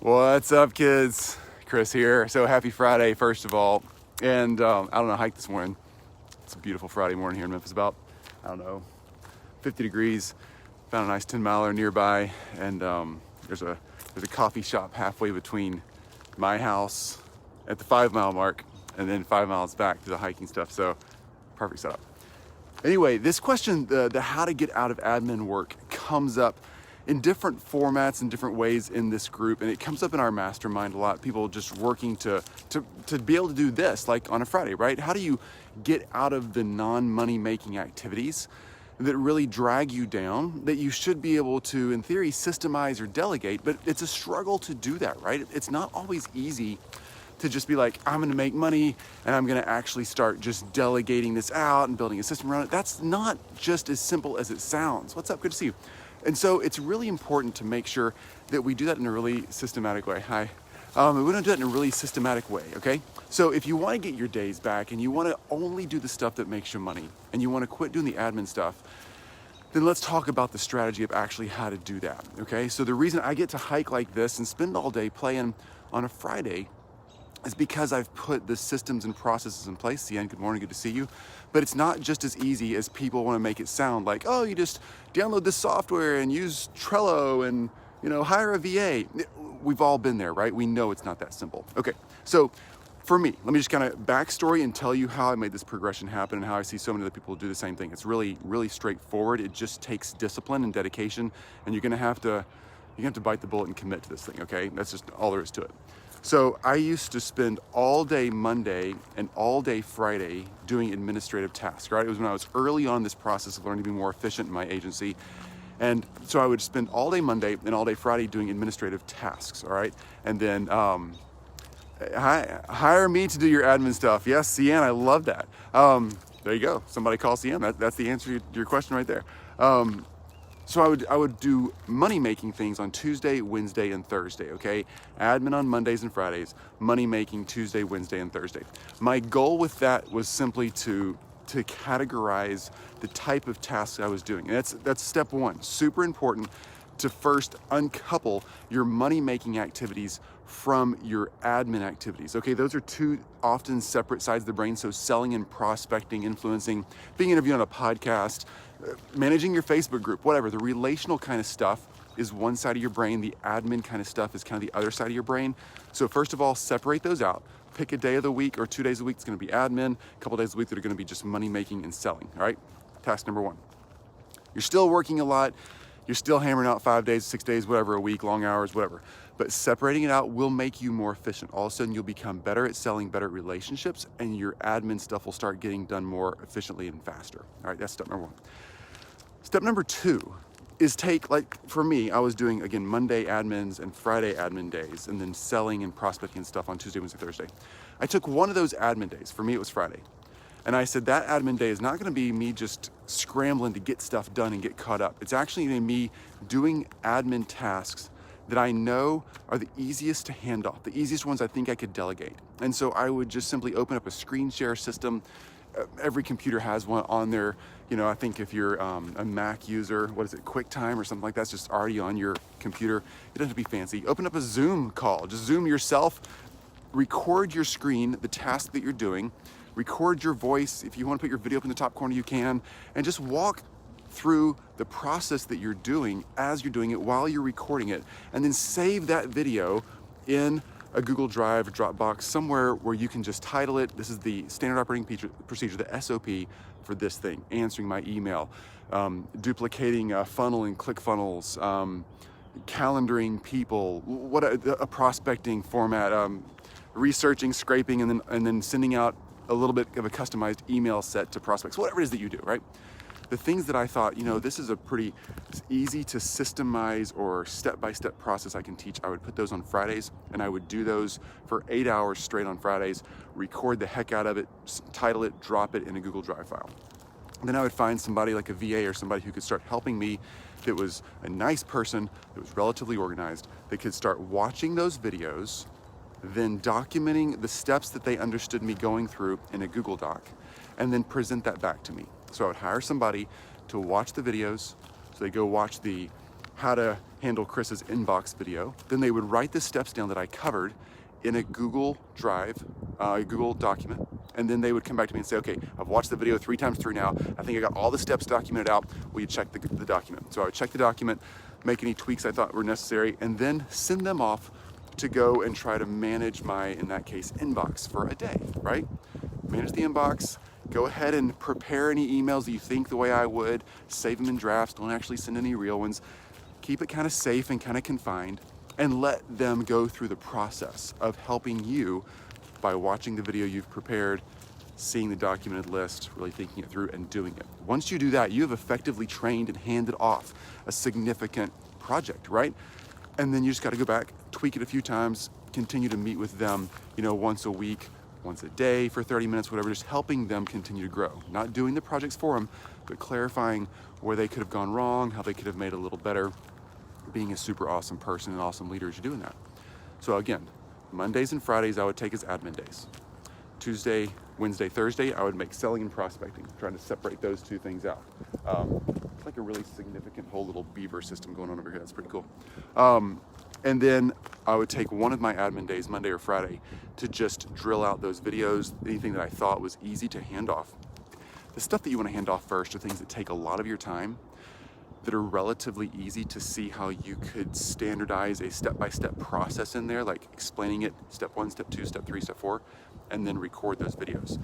What's up, kids? Chris here. So happy Friday, first of all. And out on a hike this morning. It's a beautiful Friday morning here in Memphis, about, 50 degrees. Found a nice 10-miler nearby, and there's a coffee shop halfway between my house at the 5-mile mark and then 5 miles back to the hiking stuff. So perfect setup. Anyway, this question, the how to get out of admin work, comes up in different formats and different ways in this group, and it comes up in our mastermind a lot. People just working to be able to do this, like on a Friday, right? How do you get out of the non-money making activities that really drag you down, that you should be able to, in theory, systemize or delegate, but it's a struggle to do that, right? It's not always easy to just be like, I'm gonna make money and I'm gonna actually start just delegating this out and building a system around it. That's not just as simple as it sounds. What's up? Good to see you. And so it's really important to make sure that we do that in a really systematic way. Hi. We want to do that in a really systematic way, okay? So if you want to get your days back and you want to only do the stuff that makes you money and you want to quit doing the admin stuff, then let's talk about the strategy of actually how to do that, okay? So the reason I get to hike like this and spend all day playing on a Friday is because I've put the systems and processes in place. Cian, good morning, good to see you. But it's not just as easy as people want to make it sound like, oh, you just download this software and use Trello and, hire a VA. We've all been there, right? We know it's not that simple. Okay, so for me, let me just kind of backstory and tell you how I made this progression happen and how I see so many other people do the same thing. It's really, really straightforward. It just takes discipline and dedication, and you're gonna have to bite the bullet and commit to this thing, okay? That's just all there is to it. So I used to spend all day Monday and all day Friday doing administrative tasks, right? It was when I was early on in this process of learning to be more efficient in my agency. And so I would spend all day Monday and all day Friday doing administrative tasks, all right? And then hire me to do your admin stuff. Yes, Cian, I love that. There you go. Somebody call Cian. That's the answer to your question right there. So I would do money making things on Tuesday, Wednesday, and Thursday, okay? Admin on Mondays and Fridays, money making Tuesday, Wednesday, and Thursday. My goal with that was simply to categorize the type of tasks I was doing. And that's step one. Super important to first uncouple your money making activities from your admin activities. Okay, those are two often separate sides of the brain. So selling and prospecting, influencing, being interviewed on a podcast, managing your Facebook group, whatever. The relational kind of stuff is one side of your brain. The admin kind of stuff is kind of the other side of your brain. So first of all, separate those out. Pick a day of the week or 2 days a week that's going to be admin, a couple days a week that are going to be just money making and selling. All right, task number one. You're still working a lot. You're still hammering out 5 days, 6 days, whatever, a week, long hours, whatever. But separating it out will make you more efficient. All of a sudden, you'll become better at selling, better at relationships, and your admin stuff will start getting done more efficiently and faster. All right, that's step number one. Step number two is for me, I was doing, again, Monday admins and Friday admin days, and then selling and prospecting and stuff on Tuesday, Wednesday, Thursday. I took one of those admin days. For me, it was Friday. And I said, that admin day is not gonna be me just scrambling to get stuff done and get caught up. It's actually gonna be me doing admin tasks that I know are the easiest to hand off, the easiest ones I think I could delegate. And so I would just simply open up a screen share system. Every computer has one on there. I think if you're a Mac user, QuickTime or something like that's just already on your computer. It doesn't have to be fancy. Open up a Zoom call, just Zoom yourself, record your screen, the task that you're doing, record your voice. If you want to put your video up in the top corner, you can, and just walk through the process that you're doing as you're doing it while you're recording it, and then save that video in a Google Drive, Dropbox, somewhere where you can just title it. This is the standard operating procedure, the SOP for this thing, answering my email, duplicating funnel and ClickFunnels, calendaring people, a prospecting format, researching, scraping, and then sending out a little bit of a customized email set to prospects, whatever it is that you do, right? The things that I thought, this is a pretty easy to systemize or step-by-step process I can teach, I would put those on Fridays, and I would do those for 8 hours straight on Fridays, record the heck out of it, title it, drop it in a Google Drive file. And then I would find somebody like a VA or somebody who could start helping me, that was a nice person, that was relatively organized, that could start watching those videos, then documenting the steps that they understood me going through in a Google Doc, and then present that back to me. So I would hire somebody to watch the videos. So they go watch the how to handle Chris's inbox video. Then they would write the steps down that I covered in a Google Drive, a Google document. And then they would come back to me and say, okay, I've watched the video 3 times through now. I think I got all the steps documented out. Will you check the document? So I would check the document, make any tweaks I thought were necessary, and then send them off to go and try to manage my, in that case, inbox for a day, right? Manage the inbox, go ahead and prepare any emails that you think the way I would, save them in drafts, don't actually send any real ones. Keep it kind of safe and kind of confined, and let them go through the process of helping you by watching the video you've prepared, seeing the documented list, really thinking it through and doing it. Once you do that, you have effectively trained and handed off a significant project, right? And then you just got to go back, tweak it a few times, continue to meet with them, once a week, once a day for 30 minutes, whatever, just helping them continue to grow. Not doing the projects for them, but clarifying where they could have gone wrong, how they could have made it a little better, being a super awesome person and awesome leader as you're doing that. So again, Mondays and Fridays I would take as admin days. Tuesday, Wednesday, Thursday, I would make selling and prospecting, trying to separate those two things out. It's like a really significant whole little beaver system going on over here. That's pretty cool. And then I would take one of my admin days, Monday or Friday, to just drill out those videos, anything that I thought was easy to hand off. The stuff that you want to hand off first are things that take a lot of your time, that are relatively easy to see how you could standardize a step-by-step process in there, like explaining it, step 1, step 2, step 3, step 4, and then record those videos.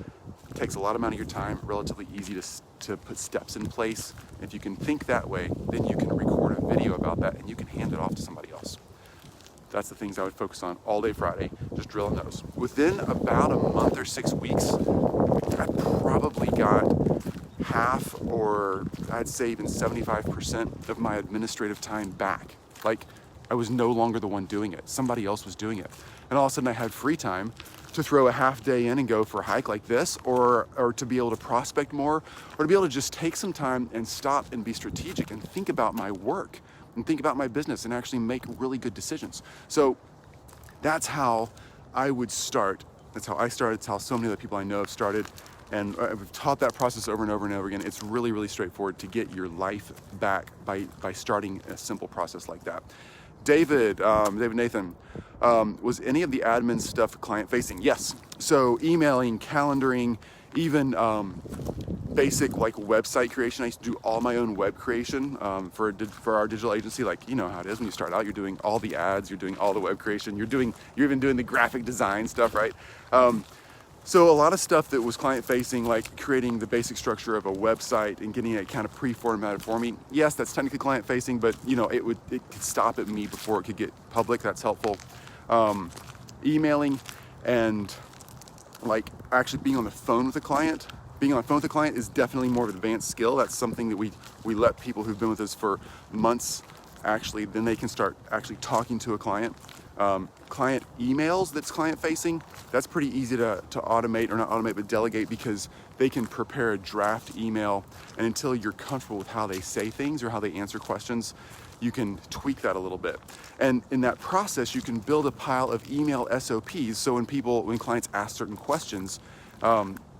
It takes a lot amount of your time, relatively easy to put steps in place. If you can think that way, then you can record a video about that and you can hand it off to somebody else. That's the things I would focus on all day Friday, just drilling those. Within about a month or 6 weeks, I probably got half, or I'd say even 75% of my administrative time back. Like, I was no longer the one doing it. Somebody else was doing it. And all of a sudden I had free time to throw a half day in and go for a hike like this, or to be able to prospect more, or to be able to just take some time and stop and be strategic and think about my work and think about my business and actually make really good decisions. So that's how I would start. That's how I started. It's how so many other people I know have started. And I've taught that process over and over and over again. It's really, really straightforward to get your life back by starting a simple process like that. David Nathan, was any of the admin stuff client facing? Yes. So emailing, calendaring, even basic like website creation. I used to do all my own web creation for our digital agency. Like, you know how it is when you start out, you're doing all the ads, you're doing all the web creation, you're even doing the graphic design stuff, right? So a lot of stuff that was client facing, like creating the basic structure of a website and getting it kind of pre-formatted for me. Yes, that's technically client facing, but it could stop at me before it could get public. That's helpful. Emailing and like actually being on the phone with a client. Being on the phone with a client is definitely more of an advanced skill. That's something that we let people who've been with us for months actually, then they can start actually talking to a client. Client emails that's client facing, that's pretty easy to automate, or not automate, but delegate, because they can prepare a draft email, and until you're comfortable with how they say things or how they answer questions, you can tweak that a little bit. And in that process, you can build a pile of email SOPs. So when clients ask certain questions,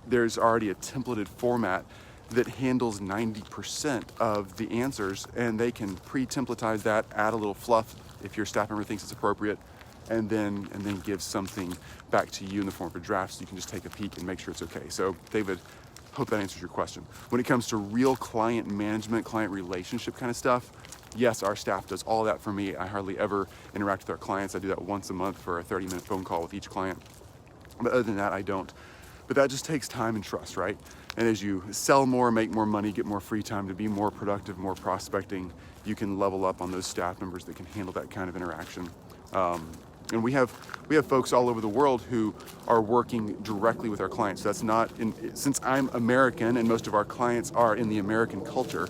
there's already a templated format that handles 90% of the answers, and they can pre-templatize that, add a little fluff if your staff member thinks it's appropriate, and then give something back to you in the form of a draft, so you can just take a peek and make sure it's okay. So David, hope that answers your question. When it comes to real client management, client relationship kind of stuff, yes, our staff does all that for me. I hardly ever interact with our clients. I do that once a month for a 30-minute phone call with each client. But other than that, I don't. But that just takes time and trust, right? And as you sell more, make more money, get more free time to be more productive, more prospecting, you can level up on those staff members that can handle that kind of interaction. And we have folks all over the world who are working directly with our clients. So that's not since I'm American and most of our clients are in the American culture,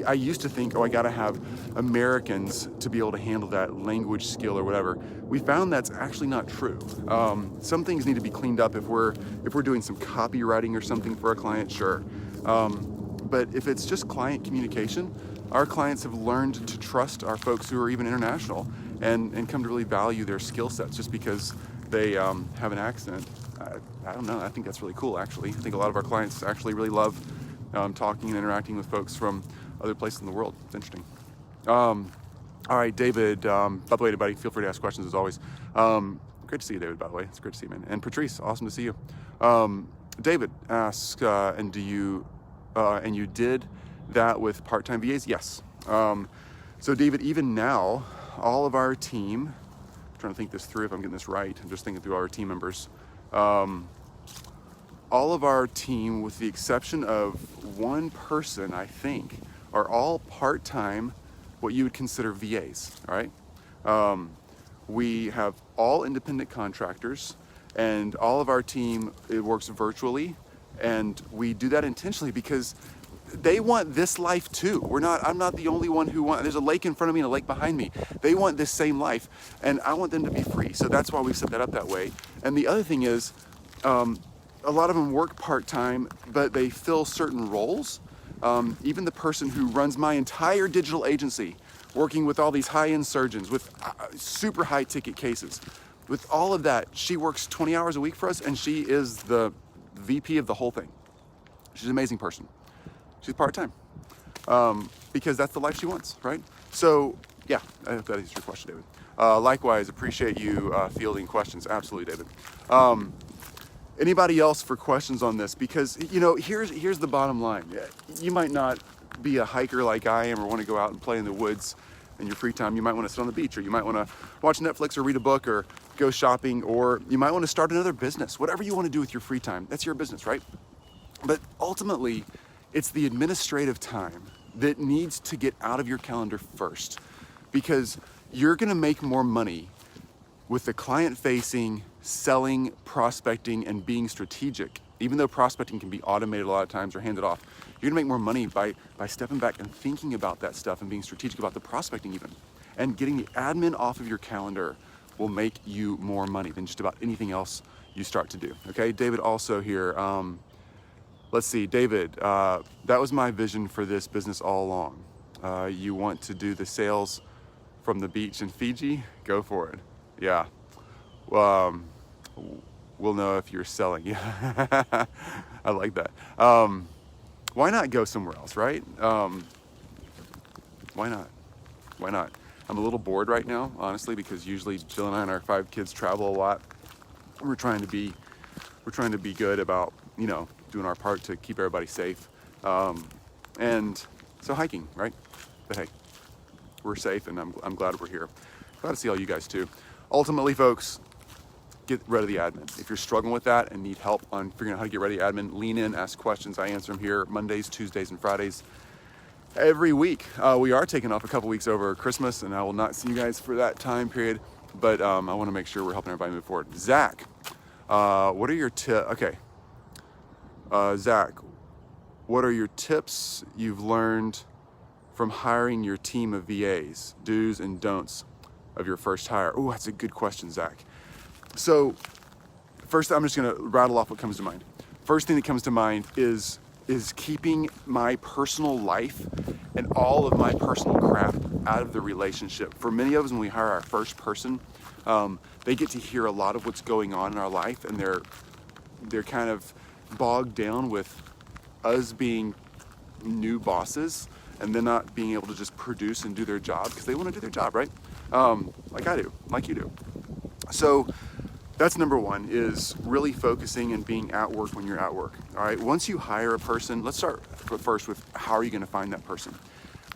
I used to think, I gotta have Americans to be able to handle that language skill or whatever. We found that's actually not true. Some things need to be cleaned up if we're doing some copywriting or something for a client, sure. But if it's just client communication, our clients have learned to trust our folks who are even international and come to really value their skill sets just because they have an accent. I don't know, I think that's really cool, actually. I think a lot of our clients actually really love talking and interacting with folks from other places in the world. It's interesting. All right, David, by the way, everybody, feel free to ask questions as always. Great to see you, David, by the way. It's great to see you, man. And Patrice, awesome to see you. David asks, and you did that with part-time VAs? Yes. So David, even now, all of our team, I'm trying to think this through if I'm getting this right. I'm just thinking through all our team members. All of our team, with the exception of one person, I think, are all part-time, what you would consider VAs, all right? We have all independent contractors, and all of our team, it works virtually, and we do that intentionally because they want this life too. I'm not the only one who there's a lake in front of me and a lake behind me. They want this same life, and I want them to be free. So that's why we set that up that way. And the other thing is, a lot of them work part-time, but they fill certain roles. Even the person who runs my entire digital agency, working with all these high-end surgeons with super high-ticket cases, with all of that, she works 20 hours a week for us, and she is the VP of the whole thing. She's an amazing person. She's part-time because that's the life she wants, right? So yeah, I hope that answers your question, David. Likewise, appreciate you fielding questions. Absolutely, David. Anybody else for questions on this? Because, you know, here's the bottom line. You might not be a hiker like I am or want to go out and play in the woods in your free time. You might want to sit on the beach, or you might want to watch Netflix or read a book or go shopping, or you might want to start another business. Whatever you want to do with your free time, that's your business, right? But ultimately, it's the administrative time that needs to get out of your calendar first, because you're going to make more money with the client-facing, selling, prospecting, and being strategic. Even though prospecting can be automated a lot of times or handed off, you're gonna make more money by stepping back and thinking about that stuff and being strategic about the prospecting even. And getting the admin off of your calendar will make you more money than just about anything else you start to do. Okay, David also here. Let's see, David, that was my vision for this business all along. You want to do the sales from the beach in Fiji? Go for it. Yeah. We'll know if you're selling. Yeah. I like that. Why not go somewhere else, right? Why not? Why not? I'm a little bored right now, honestly, because usually Jill and I and our 5 kids travel a lot. We're trying to be good about, you know, doing our part to keep everybody safe. And so hiking, right? But hey, we're safe, and I'm glad we're here. Glad to see all you guys too. Ultimately, folks, get rid of the admin. If you're struggling with that and need help on figuring out how to get rid of the admin, lean in, ask questions. I answer them here Mondays, Tuesdays, and Fridays every week. We are taking off a couple weeks over Christmas, and I will not see you guys for that time period, but I want to make sure we're helping everybody move forward. Zach, what are your tips? Okay. Zach, what are your tips you've learned from hiring your team of VAs, do's and don'ts of your first hire? Oh, that's a good question, Zach. So first, I'm just gonna rattle off what comes to mind. First thing that comes to mind is keeping my personal life and all of my personal crap out of the relationship. For many of us, when we hire our first person, they get to hear a lot of what's going on in our life, and they're kind of bogged down with us being new bosses and then not being able to just produce and do their job because they want to do their job, right? Like I do, like you do. So that's number one, is really focusing and being at work when you're at work. All right, once you hire a person, let's start first with how are you going to find that person?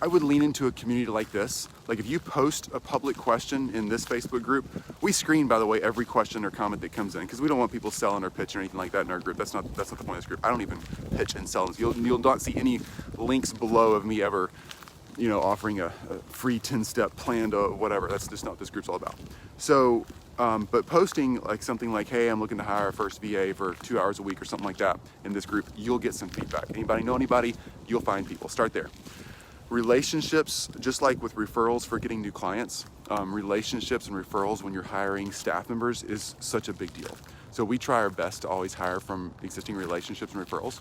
I would lean into a community like this. Like if you post a public question in this Facebook group, we screen, by the way, every question or comment that comes in, because we don't want people selling or pitching or anything like that in our group. That's not the point of this group. I don't even pitch and sell. You'll not see any links below of me ever, you know, offering a free 10-step plan to whatever. That's just not what this group's all about. So, but posting like something like, hey, I'm looking to hire a first VA for 2 hours a week or something like that in this group, you'll get some feedback. Anybody know anybody? You'll find people. Start there. Relationships, just like with referrals for getting new clients, relationships and referrals when you're hiring staff members is such a big deal. So we try our best to always hire from existing relationships and referrals.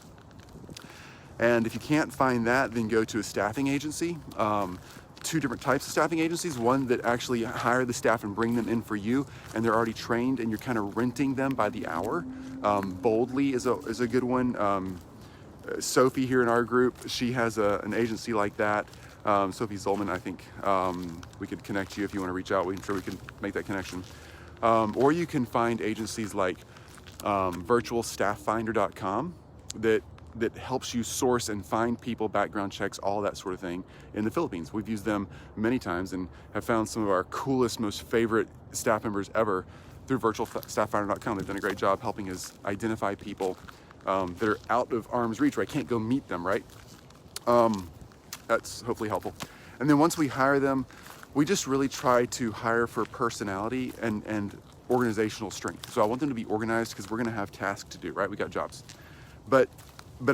And if you can't find that, then go to a staffing agency. 2 different types of staffing agencies. One that actually hire the staff and bring them in for you, and they're already trained, and you're kind of renting them by the hour. Boldly is a good one. Sophie here in our group, she has an agency like that. Sophie Zolman, I think we could connect you if you want to reach out. I'm sure we can make that connection. Or you can find agencies like virtualstafffinder.com that helps you source and find people, background checks, all that sort of thing in the Philippines. We've used them many times and have found some of our coolest, most favorite staff members ever through virtualstafffinder.com. They've done a great job helping us identify people that are out of arm's reach, where I can't go meet them, right? That's hopefully helpful. And then once we hire them, we just really try to hire for personality and organizational strength. So I want them to be organized because we're going to have tasks to do, right? We got jobs. But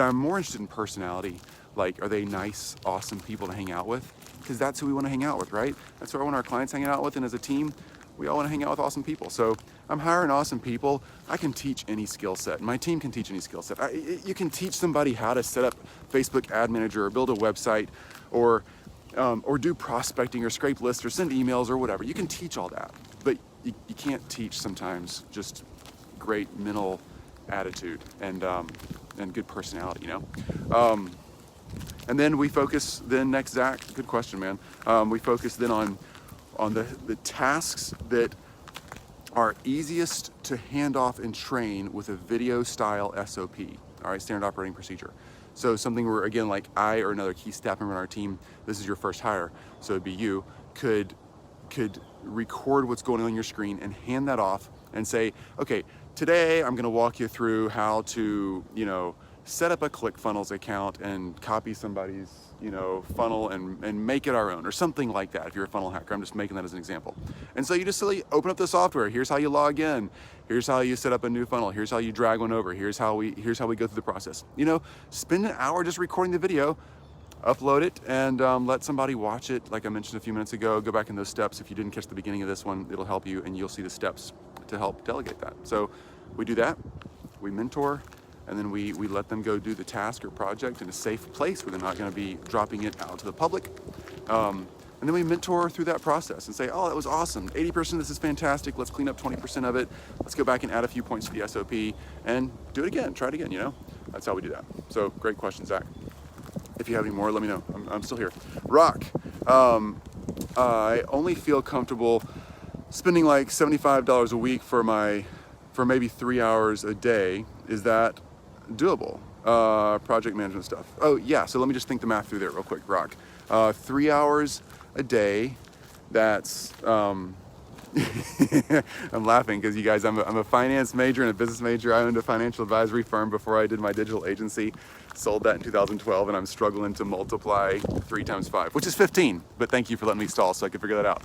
I'm more interested in personality. Like, are they nice, awesome people to hang out with? Because that's who we want to hang out with, right? That's who I want our clients hanging out with. And as a team, we all want to hang out with awesome people. So I'm hiring awesome people. I can teach any skill set. My team can teach any skill set. You can teach somebody how to set up Facebook Ad Manager or build a website or do prospecting or scrape lists or send emails or whatever. You can teach all that, but you can't teach sometimes just great mental attitude and good personality, you know? And then we focus, next, Zach, good question, man. We focus then on the tasks that are easiest to hand off and train with a video style SOP, all right, standard operating procedure. So something where, again, like I or another key staff member on our team, this is your first hire, so it'd be you, could record what's going on your screen and hand that off and say, okay, today I'm gonna walk you through how to, set up a ClickFunnels account and copy somebody's, funnel and make it our own, or something like that. If you're a funnel hacker, I'm just making that as an example. And so you just simply open up the software. Here's how you log in. Here's how you set up a new funnel. Here's how you drag one over. Here's how we go through the process. Spend an hour just recording the video, upload it, and let somebody watch it. Like I mentioned a few minutes ago, go back in those steps. If you didn't catch the beginning of this one, it'll help you, and you'll see the steps to help delegate that. So we do that. We mentor. And then we let them go do the task or project in a safe place where they're not going to be dropping it out to the public. And then we mentor through that process and say, oh, that was awesome. 80% of this is fantastic. Let's clean up 20% of it. Let's go back and add a few points to the SOP and do it again. Try it again, That's how we do that. So great question, Zach. If you have any more, let me know. I'm still here. Rock. I only feel comfortable spending like $75 a week for maybe 3 hours a day. Is that doable? Project management stuff. Oh yeah, so let me just think the math through there real quick, Rock. 3 hours a day, that's, I'm laughing because you guys, I'm a finance major and a business major. I owned a financial advisory firm before I did my digital agency, sold that in 2012, and I'm struggling to multiply 3 times 5, which is 15, but thank you for letting me stall so I could figure that out.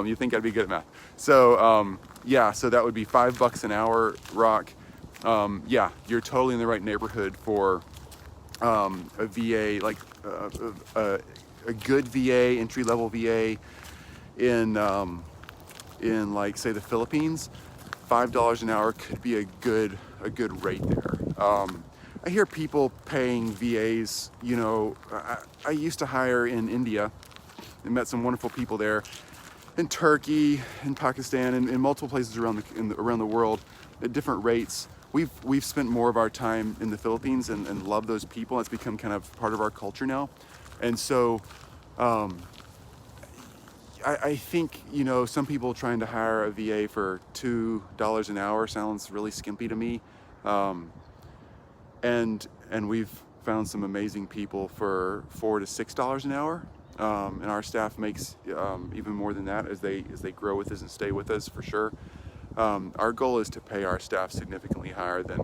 You think I'd be good at math. So yeah, so that would be $5 an hour, Rock. Yeah, you're totally in the right neighborhood for a VA, like a good VA, entry-level VA in like, say, the Philippines. $5 an hour could be a good rate there. I hear people paying VAs, I used to hire in India and met some wonderful people there, in Turkey, in Pakistan, and in multiple places around the world at different rates. We've spent more of our time in the Philippines and love those people. It's become kind of part of our culture now. And so I think, some people trying to hire a VA for $2 an hour sounds really skimpy to me. And we've found some amazing people for $4 to $6 an hour. And our staff makes even more than that as they grow with us and stay with us, for sure. Our goal is to pay our staff significantly higher than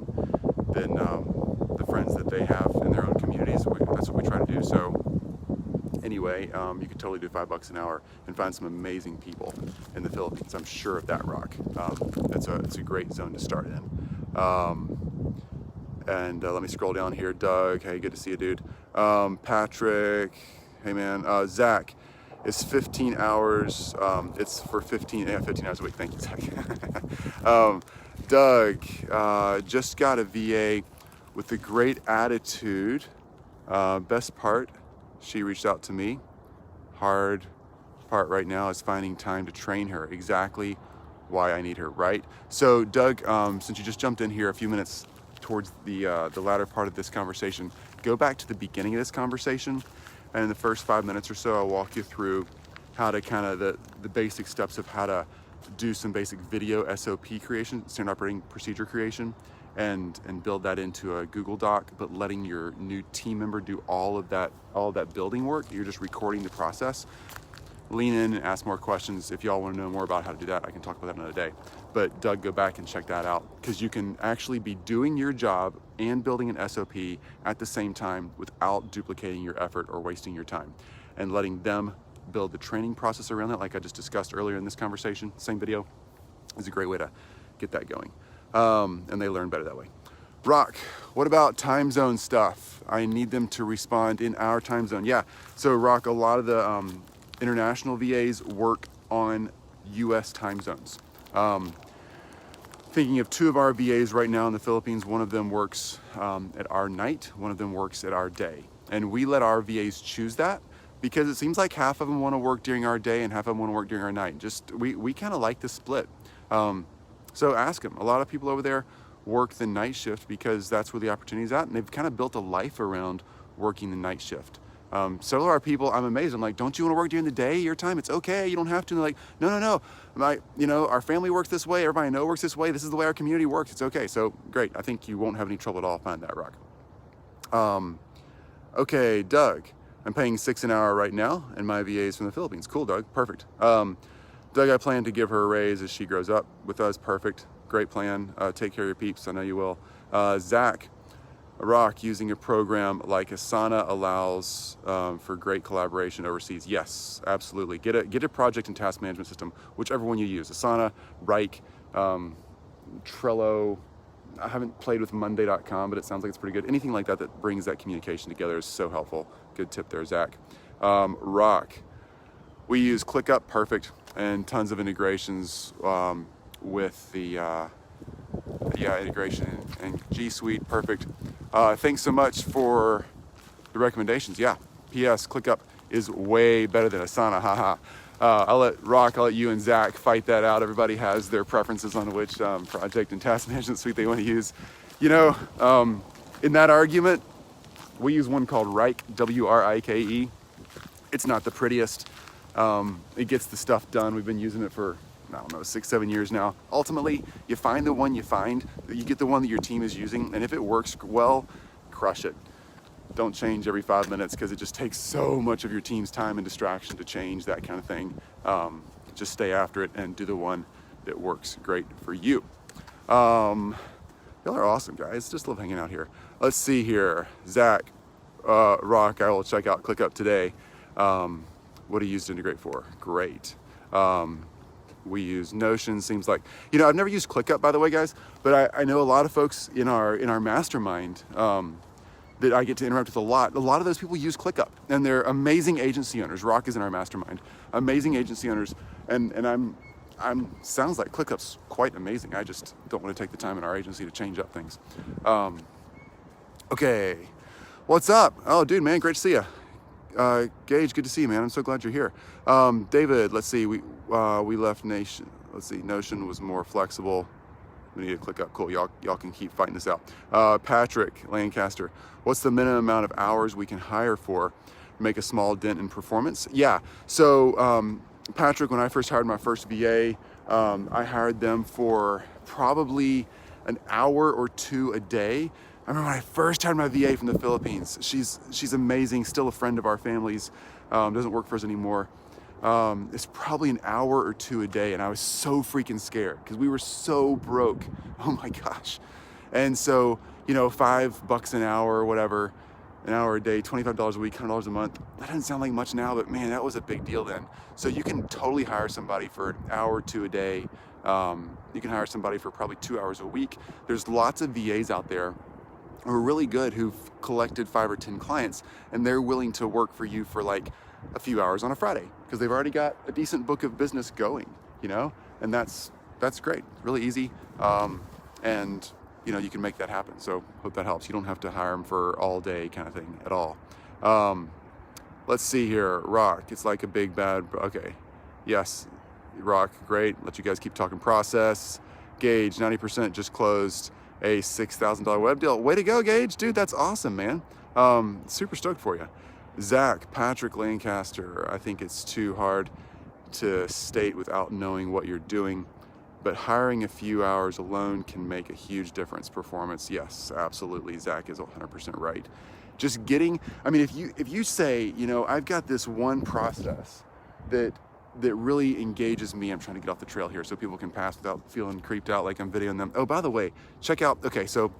the friends that they have in their own communities. That's what we try to do. So anyway, you could totally do $5 an hour and find some amazing people in the Philippines. I'm sure of that, Rock. It's a great zone to start in. And let me scroll down here. Doug, hey, good to see you, dude. Patrick, hey man. Zach. It's 15 hours. It's for 15 hours a week. Thank you, Zach. Doug, just got a VA with a great attitude. Best part, she reached out to me. Hard part right now is finding time to train her. Exactly why I need her, right? So Doug, since you just jumped in here a few minutes towards the latter part of this conversation, go back to the beginning of this conversation And in the first 5 minutes or so, I'll walk you through how to kind of the basic steps of how to do some basic video SOP creation, standard operating procedure creation, and build that into a Google Doc, but letting your new team member do all of that building work. You're just recording the process. Lean in and ask more questions. If y'all want to know more about how to do that, I can talk about that another day. But Doug, go back and check that out, because you can actually be doing your job and building an SOP at the same time without duplicating your effort or wasting your time, and letting them build the training process around that, like I just discussed earlier in this conversation, same video, is a great way to get that going. And they learn better that way. Rock, what about time zone stuff? I need them to respond in our time zone. Yeah, so Rock, a lot of the international VAs work on US time zones. Thinking of 2 of our VAs right now in the Philippines, one of them works at our night, one of them works at our day. And we let our VAs choose that, because it seems like half of them want to work during our day and half of them want to work during our night. Just, we kind of like the split. So ask them. A lot of people over there work the night shift because that's where the opportunity is at, and they've kind of built a life around working the night shift. Several of our people, I'm amazed. I'm like, don't you want to work during the day, your time? It's okay, you don't have to. And they're like, no. I'm like, our family works this way, everybody I know works this way, this is the way our community works, it's okay. So great, I think you won't have any trouble at all finding that, Rock. Okay, Doug, I'm paying $6 an hour right now, and my VA is from the Philippines. Cool, Doug, perfect. Doug, I plan to give her a raise as she grows up with us. Perfect, great plan. Take care of your peeps, I know you will. Zach, Rock, using a program like Asana allows for great collaboration overseas. Yes, absolutely. Get a project and task management system, whichever one you use. Asana, Rike, Trello. I haven't played with Monday.com, but it sounds like it's pretty good. Anything like that that brings that communication together is so helpful. Good tip there, Zach. Rock, we use ClickUp, perfect, and tons of integrations with the integration and G Suite, perfect. Thanks so much for the recommendations. Yeah, P.S. ClickUp is way better than Asana, haha. I'll let you and Zach fight that out. Everybody has their preferences on which project and task management suite they want to use. In that argument, we use one called Rike, W-R-I-K-E. It's not the prettiest. It gets the stuff done. We've been using it for, 6-7 years now. Ultimately, you find the one you find, you get the one that your team is using, and if it works well, crush it. Don't change every 5 minutes, because it just takes so much of your team's time and distraction to change that kind of thing. Just stay after it and do the one that works great for you. Y'all are awesome, guys. Just love hanging out here. Let's see here. Zach, Rock, I will check out ClickUp today. What do you use to integrate for? Great. We use Notion, seems like. I've never used ClickUp, by the way, guys, but I know a lot of folks in our mastermind that I get to interact with a lot. A lot of those people use ClickUp, and they're amazing agency owners. Rock is in our mastermind. Amazing agency owners, and I'm sounds like ClickUp's quite amazing. I just don't want to take the time in our agency to change up things. Okay, what's up? Oh, dude, man, great to see you. Gage, good to see you, man. I'm so glad you're here. David, let's see. We left Nation. Let's see. Notion was more flexible. We need to click up. Cool. Y'all can keep fighting this out. Patrick Lancaster, what's the minimum amount of hours we can hire for to make a small dent in performance? Yeah. So Patrick, when I first hired my first VA, I hired them for probably an hour or 2 a day. I remember when I first hired my VA from the Philippines. She's amazing, still a friend of our family's, doesn't work for us anymore. It's probably an hour or 2 a day, and I was so freaking scared because we were so broke. Oh my gosh. And so, $5 an hour or whatever, an hour a day, $25 a week, $100 a month. That doesn't sound like much now, but man, that was a big deal then. So you can totally hire somebody for an hour or 2 a day. You can hire somebody for probably 2 hours a week. There's lots of VAs out there who are really good, who've collected 5 or 10 clients, and they're willing to work for you for like a few hours on a Friday because they've already got a decent book of business going, and that's great, really easy. And you can make that happen. So hope that helps. You don't have to hire them for all day kind of thing at all. Let's see here. Rock, it's like a big bad, okay. Yes, Rock, great. Let you guys keep talking process. Gage, 90% just closed a $6,000 web deal. Way to go, Gage. Dude, that's awesome, man. Super stoked for you. Zach, Patrick Lancaster, I think it's too hard to state without knowing what you're doing, but hiring a few hours alone can make a huge difference. Performance, yes, absolutely. Zach is 100% right. Just getting, I mean, if you say, you know, I've got this one process that really engages me. I'm trying to get off the trail here so people can pass without feeling creeped out like I'm videoing them. Oh, by the way, check out, okay, so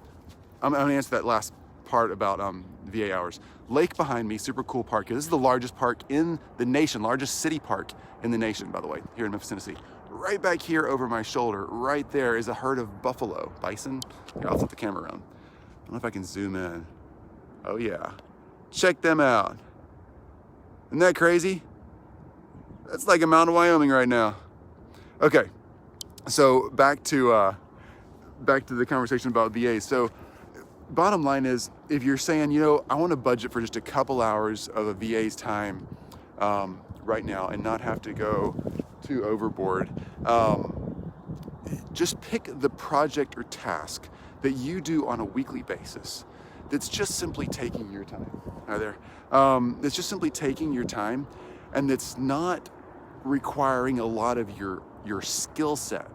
I'm gonna answer that last part about VA hours. Lake behind me, super cool park. This is the largest park in the nation, largest city park in the nation, by the way, here in Memphis, Tennessee. Right back here over my shoulder, right there is a herd of buffalo, bison. Here, I'll flip the camera around. I don't know if I can zoom in. Oh yeah, check them out. Isn't that crazy? That's like a mountain of Wyoming right now. Okay, so back to the conversation about VAs. So bottom line is, if you're saying, you know, I want to budget for just a couple hours of a VA's time right now and not have to go too overboard, just pick the project or task that you do on a weekly basis that's just simply taking your time. Hi there. It's just simply taking your time, and it's not requiring a lot of your skill set.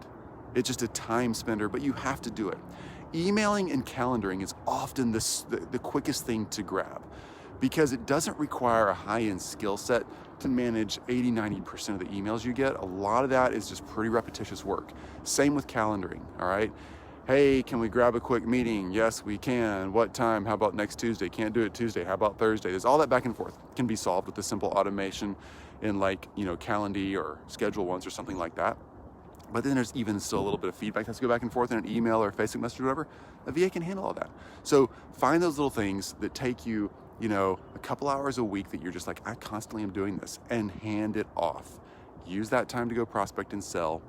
It's just a time spender, but you have to do it. Emailing and calendaring is often the quickest thing to grab, because it doesn't require a high-end skill set to manage 80-90% of the emails you get. A lot of that is just pretty repetitious work. Same with calendaring, all right? Hey, can we grab a quick meeting? Yes, we can. What time? How about next Tuesday? Can't do it Tuesday. How about Thursday? There's all that back and forth. Can be solved with a simple automation in, like, you know, Calendly or Schedule Once or something like that. But then there's even still a little bit of feedback that has to go back and forth in an email or a Facebook message or whatever. A VA can handle all that. So find those little things that take you, you know, a couple hours a week that you're just like, I constantly am doing this, and hand it off. Use that time to go prospect and sell.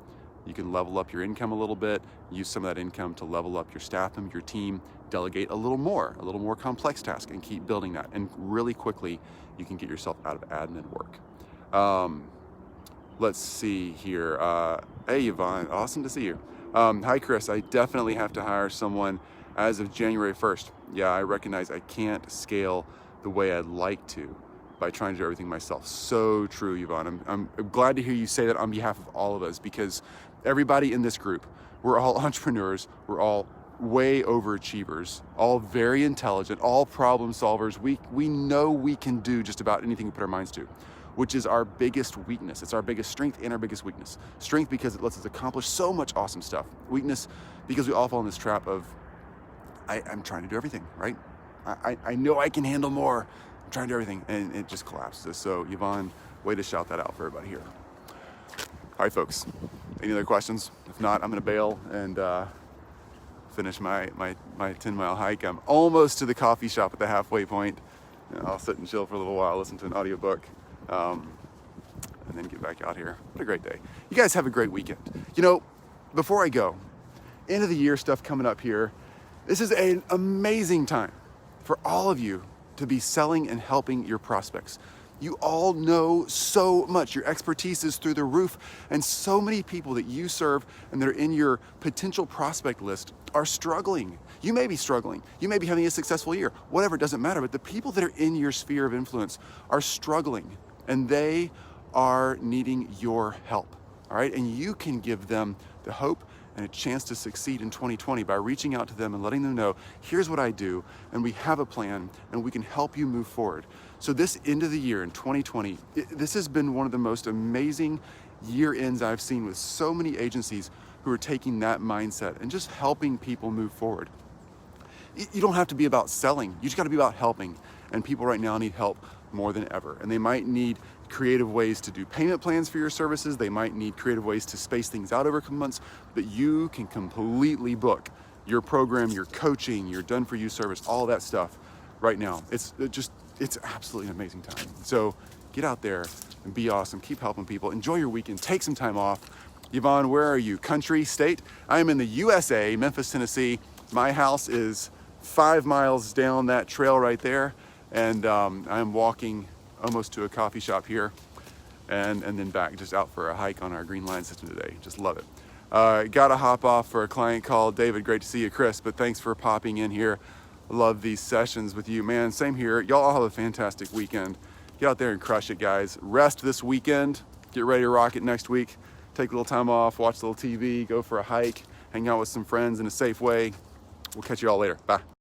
You can level up your income a little bit, use some of that income to level up your staff and your team, delegate a little more complex task, and keep building that. And really quickly, you can get yourself out of admin work. Let's see here. Hey, Yvonne, awesome to see you. Hi, Chris. I definitely have to hire someone as of January 1st. Yeah, I recognize I can't scale the way I'd like to by trying to do everything myself. So true, Yvonne. I'm glad to hear you say that on behalf of all of us, because everybody in this group, we're all entrepreneurs, we're all way overachievers, all very intelligent, all problem solvers. We know we can do just about anything we put our minds to, which is our biggest weakness. It's our biggest strength and our biggest weakness. Strength because it lets us accomplish so much awesome stuff. Weakness because we all fall in this trap of, I'm trying to do everything, right? I know I can handle more. I'm trying to do everything, and it just collapses. So Yvonne, way to shout that out for everybody here. All right, folks, any other questions? If not, I'm gonna bail and finish my 10-mile hike. I'm almost to the coffee shop at the halfway point. I'll sit and chill for a little while, listen to an audiobook, and then get back out here. What a great day. You guys have a great weekend. You know, before I go, end of the year stuff coming up here. This is an amazing time for all of you to be selling and helping your prospects. You all know so much. Your expertise is through the roof, and so many people that you serve and that are in your potential prospect list are struggling. You may be struggling. You may be having a successful year. Whatever, it doesn't matter. But the people that are in your sphere of influence are struggling, and they are needing your help, all right? And you can give them the hope and a chance to succeed in 2020 by reaching out to them and letting them know, here's what I do, and we have a plan, and we can help you move forward. So this end of the year in 2020, this has been one of the most amazing year ends I've seen, with so many agencies who are taking that mindset and just helping people move forward. You don't have to be about selling. You just got to be about helping. And people right now need help more than ever. And they might need creative ways to do payment plans for your services. They might need creative ways to space things out over a couple months, but you can completely book your program, your coaching, your done-for-you service, all that stuff right now. It's absolutely an amazing time. So get out there and be awesome. Keep helping people. Enjoy your weekend. Take some time off. Yvonne, where are you? Country, state? I am in the USA, Memphis, Tennessee. My house is 5 miles down that trail right there. And I'm walking almost to a coffee shop here, and then back, just out for a hike on our green line system today. Just love it. Gotta hop off for a client call. David, great to see you. Chris, but thanks for popping in here. love these sessions with you, man. Same here. Y'all all have a fantastic weekend. Get out there and crush it, guys. Rest this weekend. Get ready to rock it next week. Take a little time off, watch a little TV, go for a hike, hang out with some friends in a safe way. We'll catch you all later. Bye.